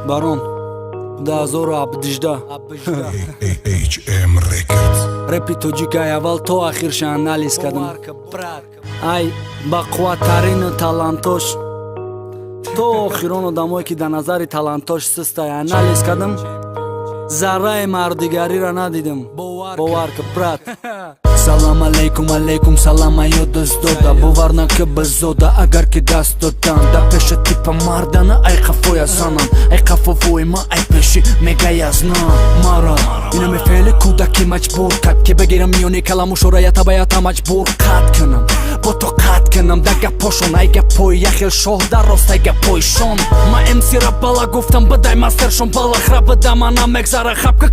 барон 2018 HM Records репи тоҷикаи аввал то ахирша анализ кардам. Ай ба қувваттарини талантош то охирон одамое ки дар назари талантош систай анализ кардам, зарраи мардигариро надидим. Бовар ка брат. Салам алейкум, алейкум салам айё дӯстдода, бовар ки безода агар ки даст додам да пеша типа мардана, ай қафоя занам, ай қафовои ма ай пеши мегаязнам мара инаме феъли кӯдаки маҷбур кард ки бигирам миёни каламу шораята баята маҷбур қат кунам бо то қат кунам да гапошон, ай гапои яхел шоҳ дар рост ай гапоишон. Ма мсира бала гуфтам бадай мастершон балахра бада мана мегзара хабка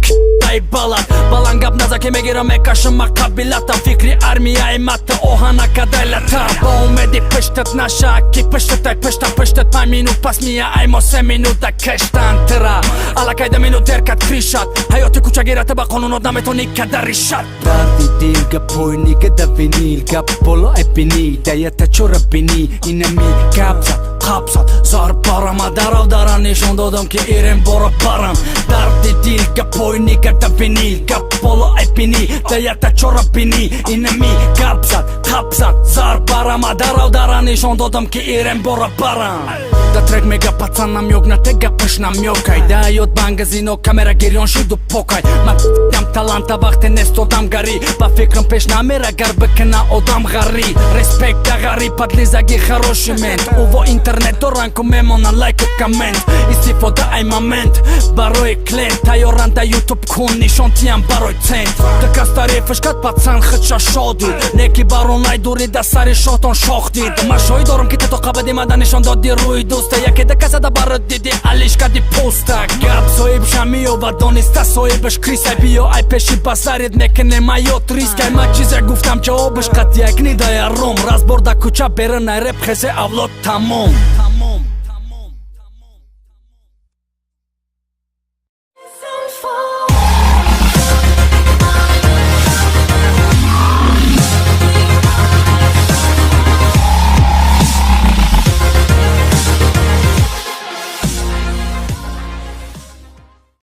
ай балад балан гап наза ки мегирам мекашама қабилата фикри армияи мата оҳана кадайлата ба умеди пештат наша ки пештатай пештат 5 минут пас мия ай мо 3 минута кештан тира алакай 2 минут деркат кришат ҳаёти кӯчагирата ба қонунот наметони кадаришат дарди дил гапои нига винил гап боло ай бини даята чора бини инами гапзад қабзад зар барама дарав дара нишон додам ки ирем бора барам дарди дил гапои нига винил гап боло ай бини даята чора бини инами гапзад қабзад зар барама дарав дара нишон додам ки ирем бора барам да трек мега пацанам ёгнате гапаш намёкай да ёд бангазино камера гирён шуду покай ма дам таланта вақте нестодам гари ба фикрам пеш намера гар бикна одам гари респект да гари падлизаги хороши мент уво интернет доранку мемона лайк коммент истифода ай момент барои клиент тайёран да ютуб кун нишон тиям барои цент така старифаш кад пацан хича шоди неки барон ай дури да сари шотон шохдид ма шоҳид дорам ки тето қабади мада нишон доди рӯи дӯста яке дакасада барот диди алиш кади поста гап соҳиб шамиёва дониста соҳибаш крисай биё ай пеши басарид мекунем айёт рискай ма чизе гуфтам ҷавобаш қатъяк нидаяром разбор да кӯча берин ай реп хезе авлод тамом.